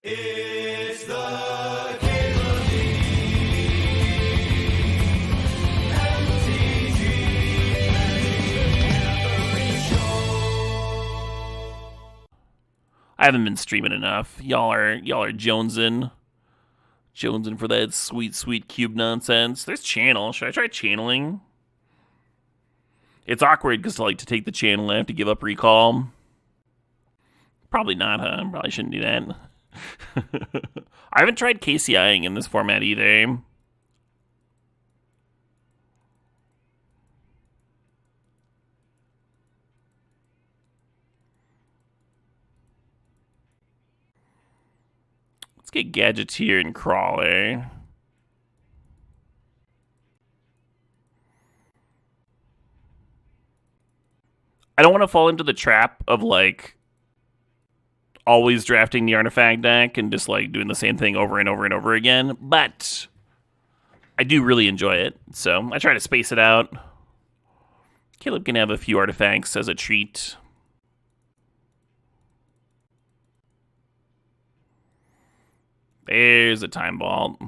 It's the Cable MTG Show. I haven't been streaming enough. Y'all are jonesing for that sweet cube nonsense. There's channel. Should I try channeling? It's awkward because to take the channel, I have to give up recall. Probably not, huh? Probably shouldn't do that. I haven't tried KCIing in this format either. Let's get Gadgeteer and Crawler. I don't want to fall into the trap of always drafting the artifact deck and just doing the same thing over and over and over again, but I do really enjoy it, so I try to space it out. Caleb can have a few artifacts as a treat. There's a Time Vault.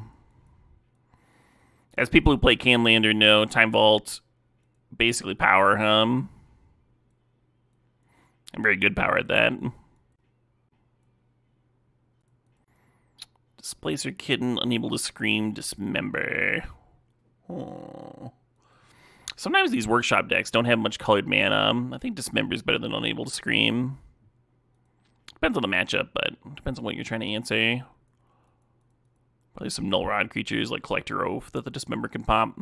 As people who play Canlander know, Time Vault basically power hum. I'm very good power at that. Displacer Kitten, unable to scream, dismember. Oh. Sometimes these workshop decks don't have much colored mana. I think dismember is better than unable to scream. Depends on the matchup, but depends on what you're trying to answer. Probably some null rod creatures like Collector Oath that the dismember can pop.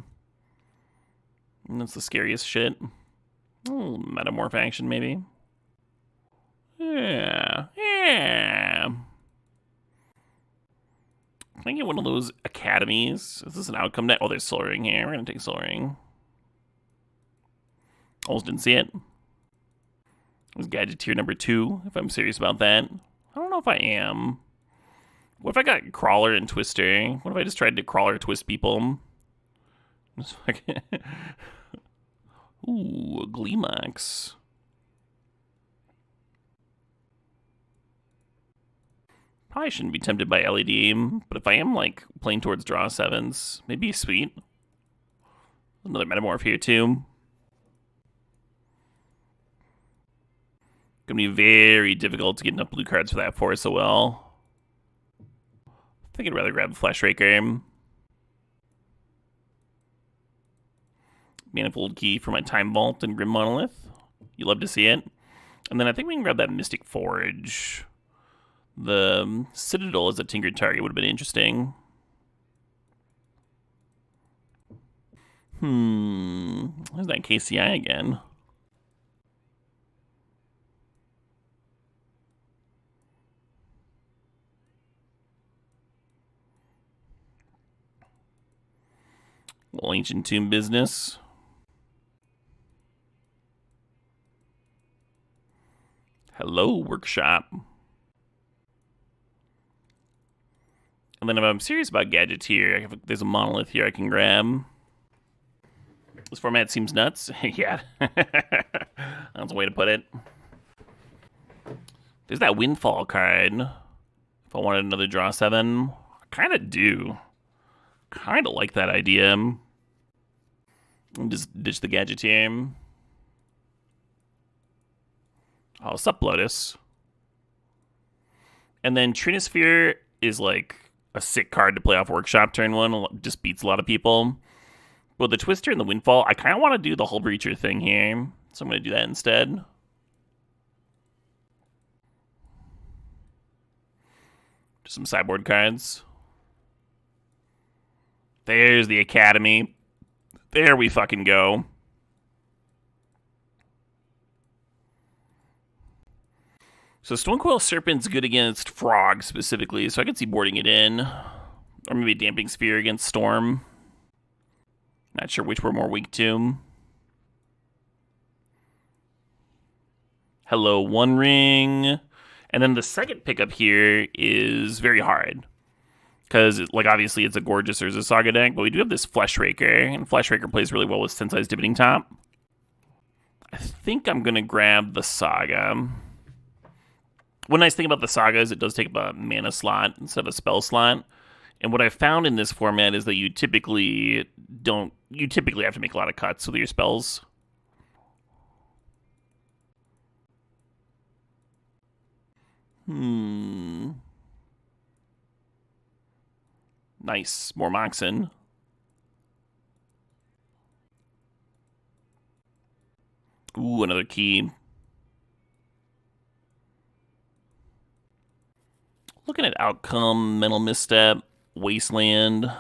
And that's the scariest shit. Oh, metamorph action maybe. Yeah. Can I get one of those academies? Is this an outcome deck? Oh, there's Soul Ring here. We're going to take Soul Ring. Almost didn't see it. It was Gadgeteer number 2, if I'm serious about that. I don't know if I am. What if I got Crawler and Twister? What if I just tried to Crawler twist people? Ooh, a Gleemox. Probably shouldn't be tempted by LED, but if I am playing towards draw 7s, maybe sweet. Another Metamorph here too. Gonna be very difficult to get enough blue cards for that Force so well. I think I'd rather grab Flesh Raker. Manifold Key for my Time Vault and Grim Monolith. You love to see it. And then I think we can grab that Mystic Forge. The Citadel as a tinkered target would have been interesting. Where's that KCI again? Little Ancient Tomb business. Hello, Workshop. And then if I'm serious about Gadgeteer, there's a Monolith here I can grab. This format seems nuts. Yeah. That's a way to put it. There's that Windfall card. If I wanted another draw 7, I kind of do. Kind of like that idea. And just ditch the Gadgeteer. Oh, sup, Lotus. And then Trinosphere is a sick card to play off Workshop turn 1. Just beats a lot of people. But the Twister and the Windfall, I kind of want to do the Hullbreacher thing here. So I'm going to do that instead. Just some sideboard cards. There's the Academy. There we fucking go. So Stonecoil Serpent's good against Frog specifically, so I could see boarding it in. Or maybe Damping Sphere against Storm. Not sure which we're more weak to. Hello, One Ring. And then the second pickup here is very hard. Because, obviously it's a Gorgeous Urza Saga deck, but we do have this Flesh Raker, and Flesh Raker plays really well with Sensei's Divoting Top. I think I'm going to grab the Saga. One nice thing about the saga is it does take up a mana slot instead of a spell slot. And what I found in this format is that you typically have to make a lot of cuts with your spells. Nice. More Moxen. Ooh, another key. Looking at outcome, mental misstep, wasteland.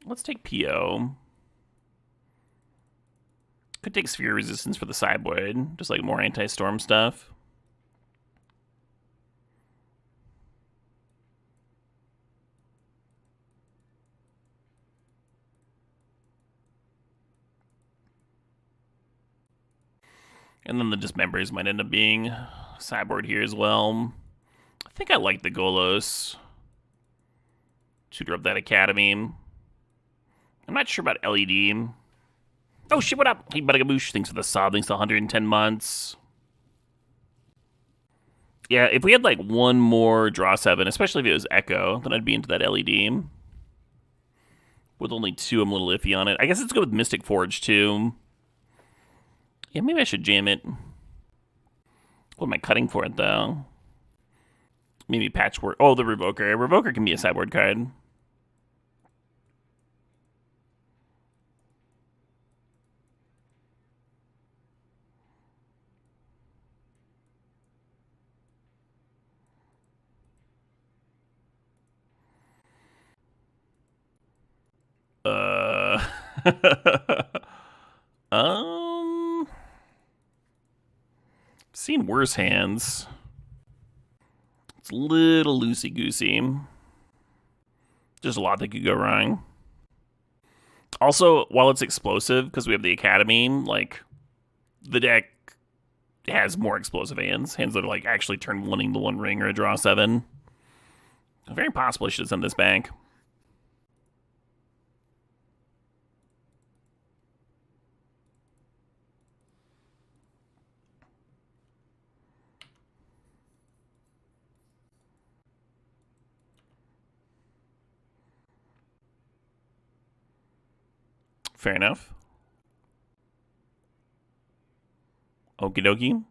Let's take PO. Could take sphere resistance for the sideboard, just like more anti-storm stuff. And then the dismembers might end up being sideboard here as well. I think I like the Golos. Tutor up that Academy. I'm not sure about LED. Oh shit, what up? Hey, Budagaboosh. Thanks for the sub. Thanks to 110 months. Yeah, if we had like one more draw 7, especially if it was Echo, then I'd be into that LED. With only 2, I'm a little iffy on it. I guess let's go with Mystic Forge too. Yeah, maybe I should jam it. What am I cutting for it, though? Maybe Patchwork. Oh, the Revoker. Revoker can be a sideboard card. Seen worse hands. It's a little loosey-goosey. There's a lot that could go wrong. Also, while it's explosive, because we have the Academy, like, the deck has more explosive hands. Hands that are, like, actually turn 1 into 1 ring or a draw 7. Very possible I should have sent this back. Fair enough. Okie dokie.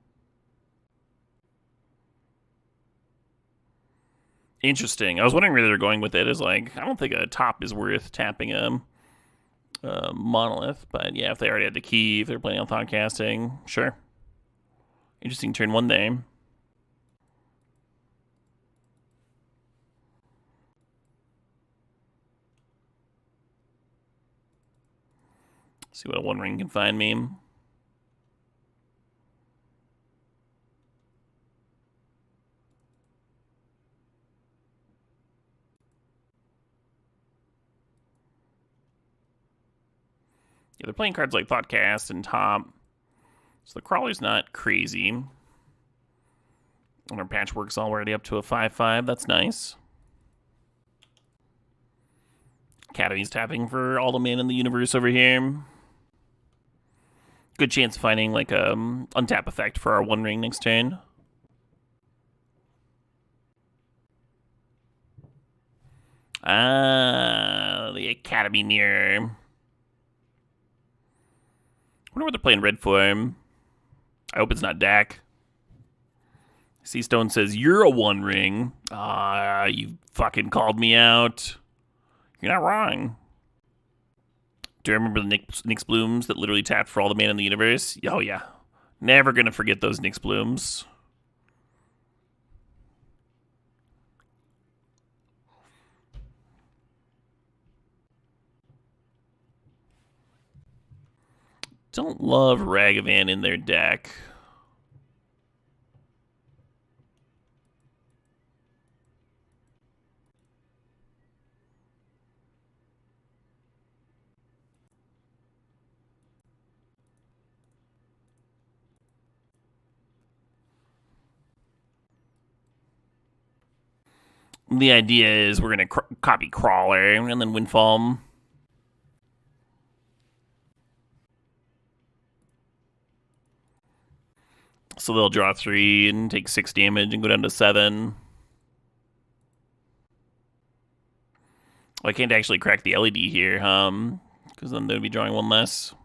Interesting. I was wondering where they're going with it. Is like, I don't think a top is worth tapping a monolith, but yeah, if they already had the key, if they're planning on thought casting, sure. Interesting turn 1 day. See what a 1 ring can find me. Yeah, they're playing cards like Thoughtcast and Top. So the Crawler's not crazy. And our Patchwork's already up to a 5/5. That's nice. Academy's tapping for all the mana in the universe over here. Good chance of finding like a untap effect for our 1 ring next turn. Ah, the Academy Mirror. I wonder what they're playing red for. I hope it's not Dak. Seastone says, you're a 1 ring. Ah, you fucking called me out. You're not wrong. Do you remember the Nyx Blooms that literally tapped for all the mana in the universe? Oh, yeah. Never gonna forget those Nyx Blooms. Don't love Ragavan in their deck. The idea is we're going to copy Crawler and then Windfall. So they'll draw 3 and take 6 damage and go down to 7. I can't actually crack the LED here, because then they'd be drawing 1 less.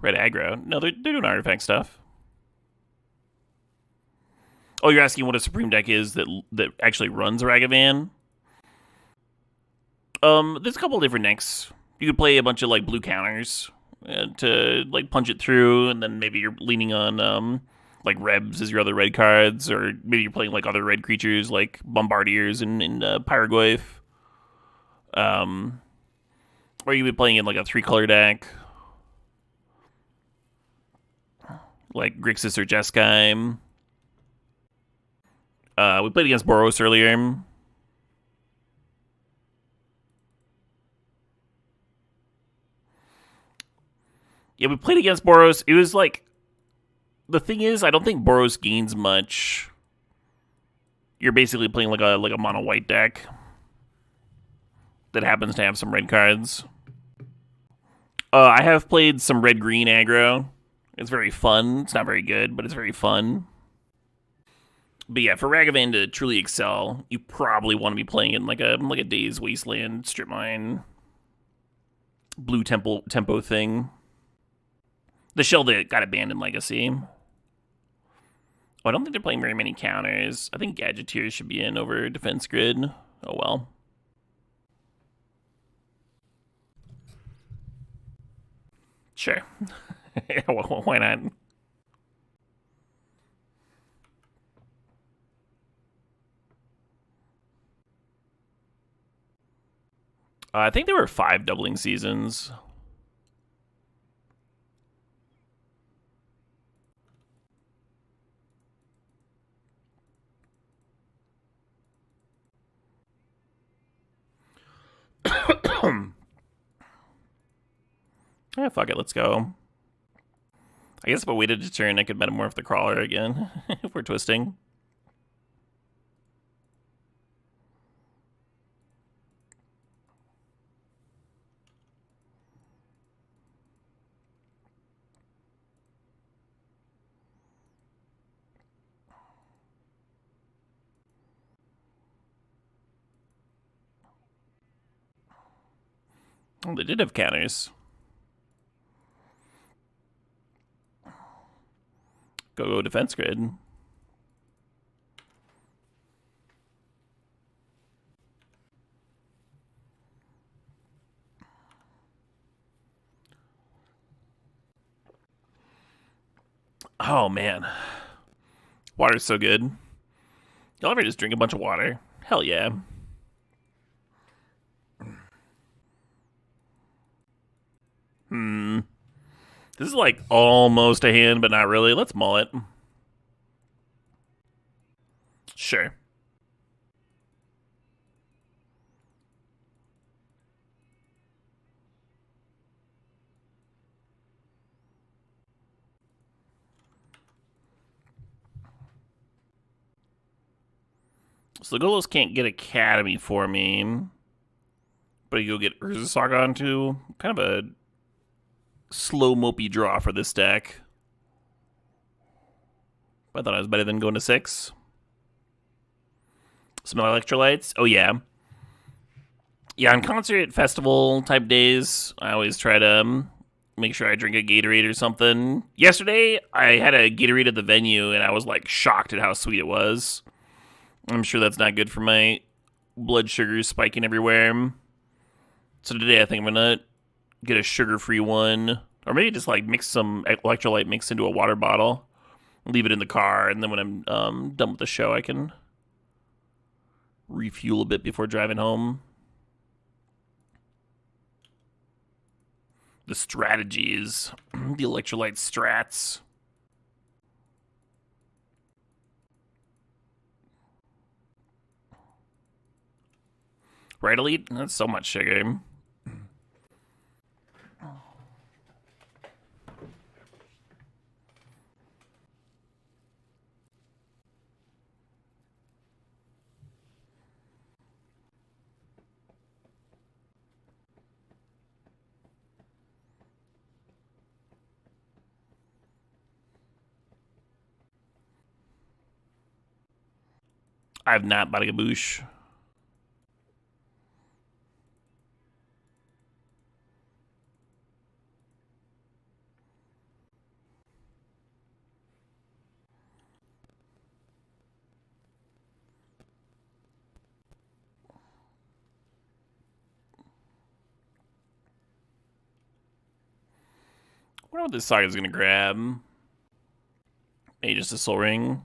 Red aggro. No, they're doing artifact stuff. Oh, you're asking what a Supreme deck is that actually runs Ragavan? There's a couple different decks. You could play a bunch of like blue counters to like punch it through, and then maybe you're leaning on like Rebs as your other red cards, or maybe you're playing like other red creatures like Bombardiers and Pyrogoyf. Or you would be playing in like a 3-color deck, like Grixis or Jeskai. We played against Boros earlier. Yeah, we played against Boros. It was like, the thing is, I don't think Boros gains much. You're basically playing like a mono white deck that happens to have some red cards. I have played some red green aggro. It's very fun. It's not very good, but it's very fun. But yeah, for Ragavan to truly excel, you probably want to be playing in like a Daze Wasteland strip mine blue tempo thing. The shell that got abandoned Legacy. Oh, I don't think they're playing very many counters. I think Gadgeteers should be in over Defense Grid. Oh well. Sure. Why not? I think there were 5 doubling seasons. Yeah, fuck it, let's go. I guess if I waited a turn, I could metamorph the crawler again if we're twisting. Oh, they did have counters. Go Defense Grid. Oh man, water's so good. Y'all ever just drink a bunch of water? Hell yeah. This is like almost a hand, but not really. Let's mull it. Sure. So the Golos can't get Academy for me. But you go get Urza Saga onto. Kind of a slow, mopey draw for this deck. I thought I was better than going to 6. Some electrolytes. Oh, yeah. Yeah, on concert, festival type days, I always try to make sure I drink a Gatorade or something. Yesterday, I had a Gatorade at the venue, and I was like shocked at how sweet it was. I'm sure that's not good for my blood sugar spiking everywhere. So today, I think I'm gonna get a sugar-free one, or maybe just like mix some electrolyte mix into a water bottle, leave it in the car, and then when I'm done with the show, I can refuel a bit before driving home. The strategies, the electrolyte strats. Right, Elite? That's so much sugar. I have not bought a Gaboosh. I wonder what this Saga's gonna grab. Maybe just a Soul Ring.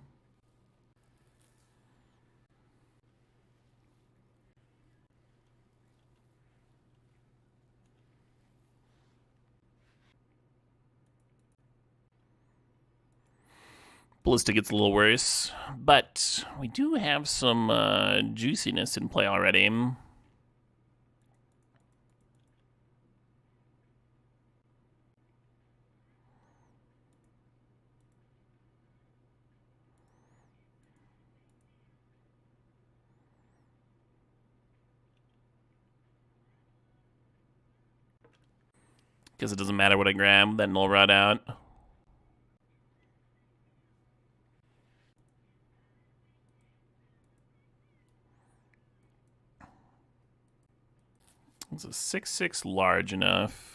Ballista gets a little worse, but we do have some juiciness in play already. Guess it doesn't matter what I grab, that null rod out. It's a 6/6 large enough.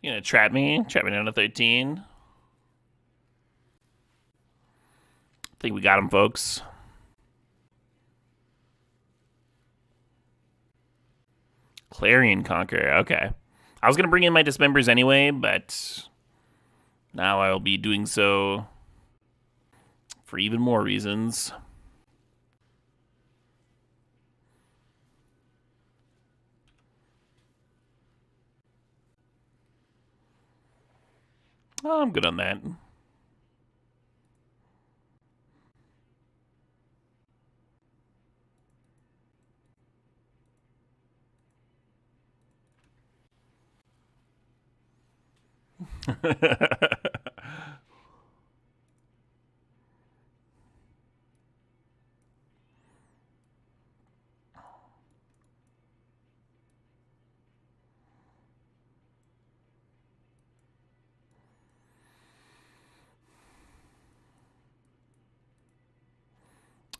You gonna trap me? Trap me down to 13? I think we got him, folks. Clarion Conqueror, okay. I was gonna bring in my Dismembers anyway, but now I will be doing so for even more reasons. Oh, I'm good on that.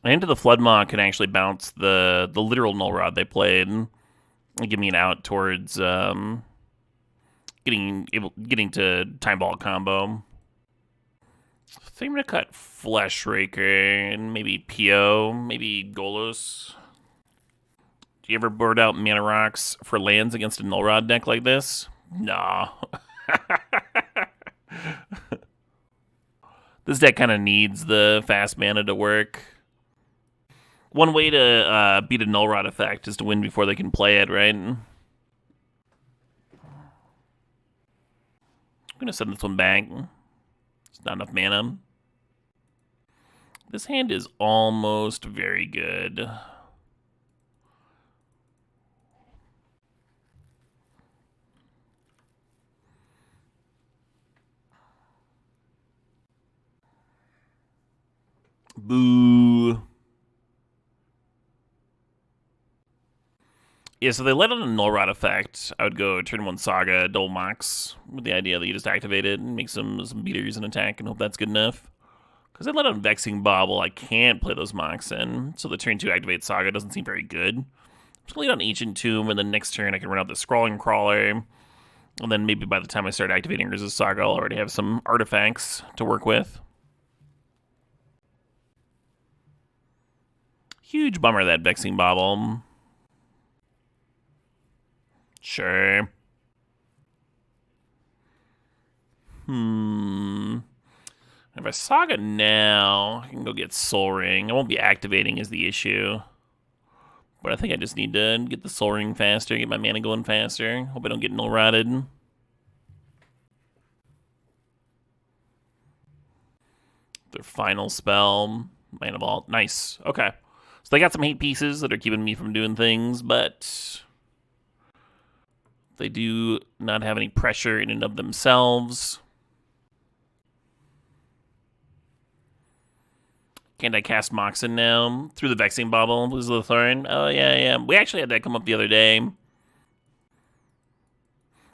Into the Floodmaw can actually bounce the literal Null Rod they played and give me an out towards getting to Time Ball combo. I think I'm gonna cut Flesh Raker and maybe PO, maybe Golos. Do you ever board out Mana Rocks for lands against a Null Rod deck like this? Nah. This deck kind of needs the fast mana to work. One way to beat a Null Rod effect is to win before they can play it, right? I'm gonna send this one back. It's not enough mana. This hand is almost very good. Boo. Yeah, so they let on a Null Rod effect. I would go turn 1 Saga, double Mox, with the idea that you just activate it and make some beaters and attack and hope that's good enough. Because they let on Vexing Bobble, I can't play those Mox in, so the turn 2 activate Saga doesn't seem very good. I'm just going to lead on Ancient Tomb, and then next turn I can run out the Scrawling Crawler, and then maybe by the time I start activating Resist Saga, I'll already have some artifacts to work with. Huge bummer, that Vexing Bobble. Sure. If I Saga now, I can go get Soul Ring. I won't be activating is the issue. But I think I just need to get the Soul Ring faster, get my mana going faster. Hope I don't get Null Rotted. Their final spell, Man of Vault. Nice. Okay. So they got some hate pieces that are keeping me from doing things, but they do not have any pressure in and of themselves. Can't I cast Moxen now? Through the Vexing Bauble was the Thorn. Oh, yeah. We actually had that come up the other day.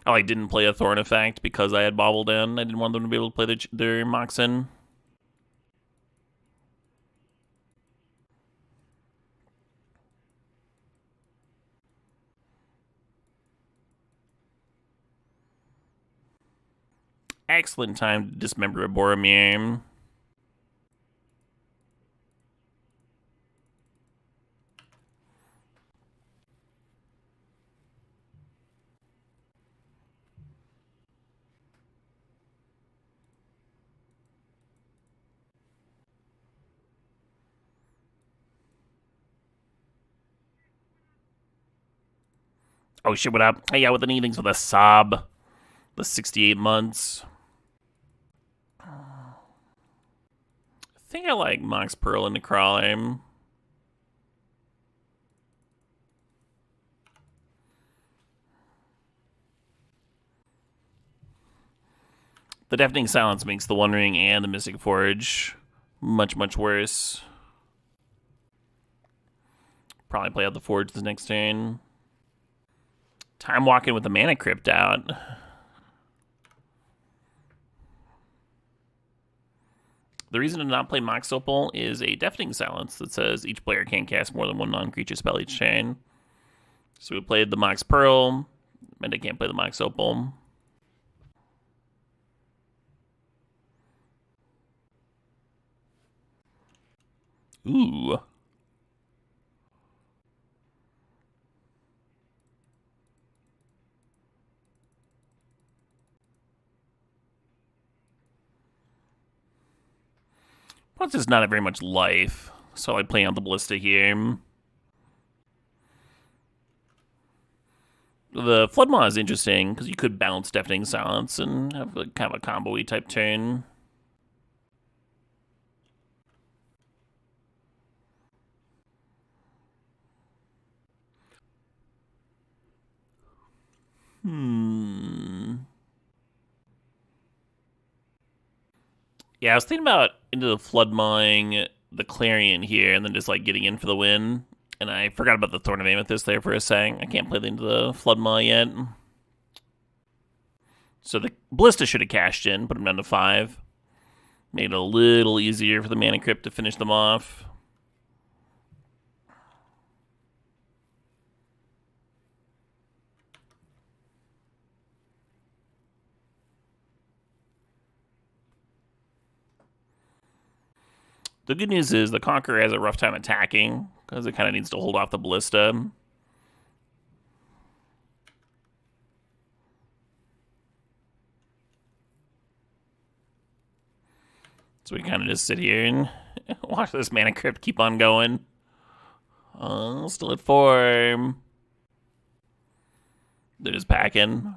I didn't play a Thorn effect because I had Bobbled in. I didn't want them to be able to play their Moxen. Excellent time to dismember a Boromir. Oh shit, what up? Hey, yeah, with anything for the sob. The 68 months. I think I like Mox Pearl and Necrolime. The Deafening Silence makes the One Ring and the Mystic Forge much, much worse. Probably play out the Forge this next turn. Time Walking with the Mana Crypt out. The reason to not play Mox Opal is a Deafening Silence that says each player can't cast more than one non-creature spell each turn. So we played the Mox Pearl, and I can't play the Mox Opal. Ooh. Plus, there's not very much life, so I play on the Ballista here. The Floodmaw is interesting, because you could bounce Deafening Silence and have kind of a combo-y type turn. Yeah, I was thinking about into the Floodmawing the Clarion here, and then just getting in for the win. And I forgot about the Thorn of Amethyst there for a second. I can't play into the Floodmaw yet. So the Ballista should have cashed in, put him down to 5. Made it a little easier for the Mana Crypt to finish them off. The good news is the Conqueror has a rough time attacking, because it kind of needs to hold off the Ballista. So we kind of just sit here and watch this Mana Crypt keep on going. Still at 4. They're just packing.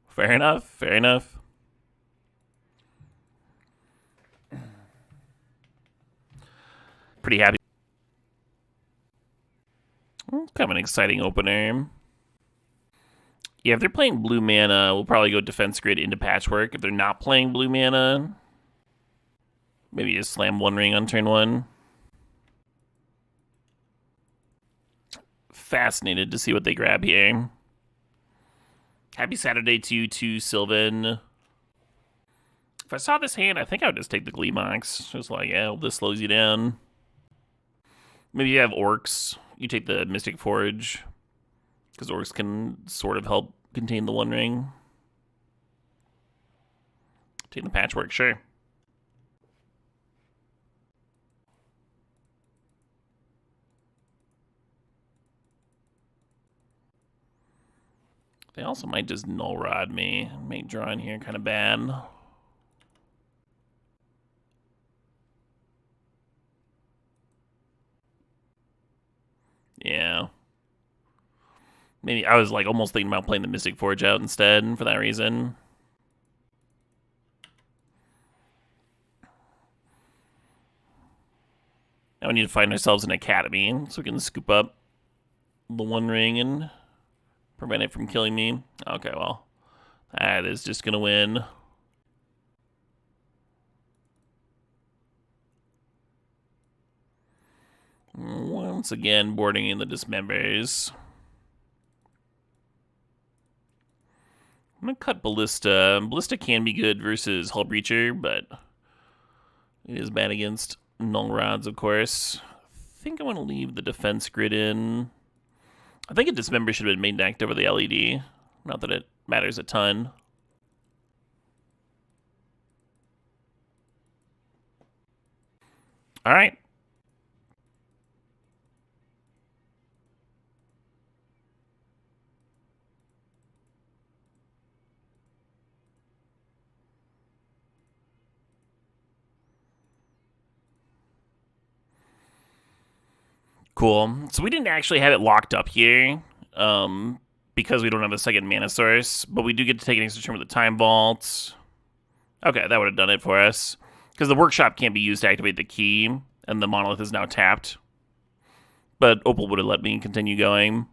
Fair enough, fair enough. Pretty happy. Kind of an exciting opener. Yeah, if they're playing blue mana, we'll probably go Defense Grid into Patchwork. If they're not playing blue mana, maybe just slam One Ring on turn 1. Fascinated to see what they grab here. Happy Saturday to you too, Sylvan. If I saw this hand, I think I would just take the Gleemox. Just yeah, this slows you down. Maybe you have Orcs. You take the Mystic Forge, because Orcs can sort of help contain the One Ring. Take the Patchwork, sure. They also might just Null Rod me. Make drawing here kind of bad. Yeah. Maybe I was almost thinking about playing the Mystic Forge out instead for that reason. Now we need to find ourselves an academy so we can scoop up the One Ring and prevent it from killing me. Okay, well, that is just gonna win. Once again, boarding in the Dismembers. I'm gonna cut Ballista. Ballista can be good versus Hullbreacher, but it is bad against Null Rods, of course. I think I want to leave the defense grid in. I think a Dismember should have been main decked over the LED. Not that it matters a ton. All right. Cool. So we didn't actually have it locked up here because we don't have a second mana source, but we do get to take an extra turn with the Time Vault. Okay, that would have done it for us. Because the Workshop can't be used to activate the key, and the Monolith is now tapped. But Opal would have let me continue going.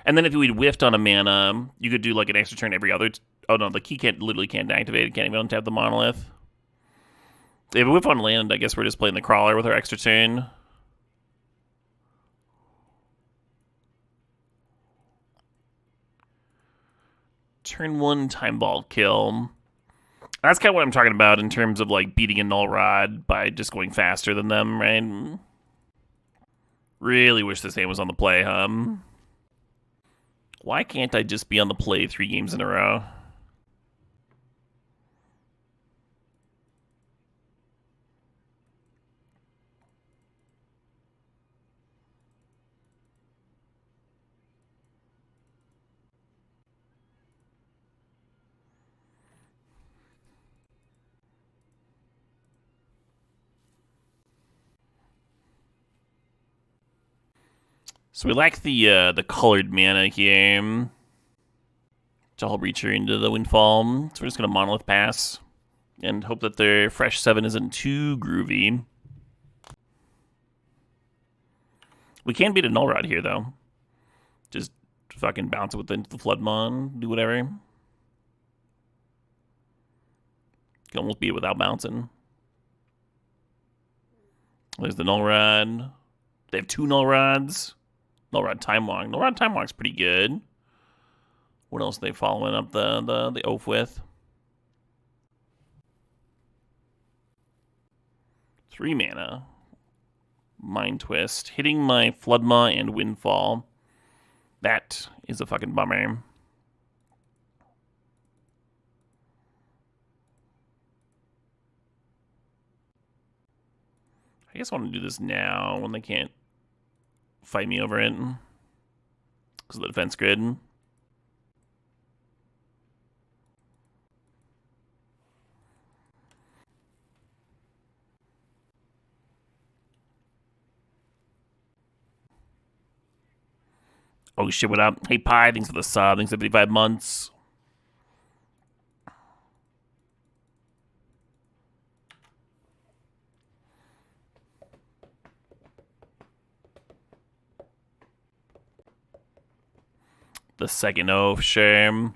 And then if we'd whiffed on a mana, you could do like an extra turn every other... oh no, the key literally can't activate. It can't even untap the Monolith. If we whiff on land, I guess we're just playing the Crawler with our extra turn. Turn 1 Time Vault kill. That's kind of what I'm talking about in terms of like beating a Null Rod by just going faster than them, right? Really wish this game was on the play, huh? Why can't I just be on the play 3 games in a row? So we lack the colored mana here to Hullbreacher into the Windfall. So we're just going to Monolith Pass and hope that their fresh 7 isn't too groovy. We can beat a Null Rod here, though. Just fucking bounce it with the Floodmon, do whatever. Can almost beat it without bouncing. There's the Null Rod. They have 2 Null Rods. Null Rod Time Walk. Null Rod Time Walk's pretty good. What else are they following up the oath with? 3 mana. Mind Twist. Hitting my Floodmaw and Windfall. That is a fucking bummer. I guess I want to do this now when they can't fight me over it because of the defense grid. Oh shit, what up? Hey Pi, thanks for the sub, thanks for 55 months. The second oath, sure.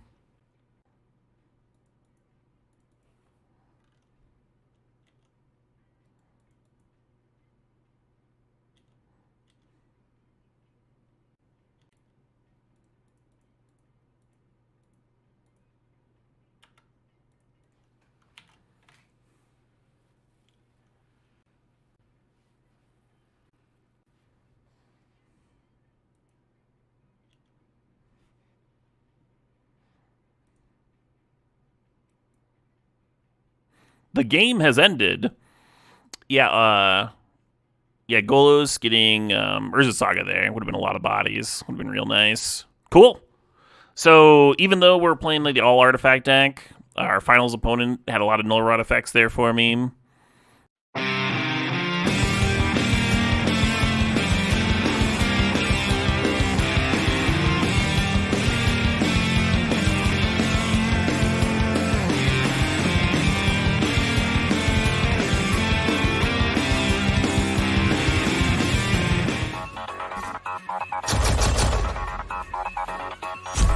The game has ended. Yeah, Golos getting Urza Saga there. Would have been a lot of bodies. Would have been real nice. Cool. So even though we're playing like the all artifact deck, our finals opponent had a lot of Null Rod effects there for me.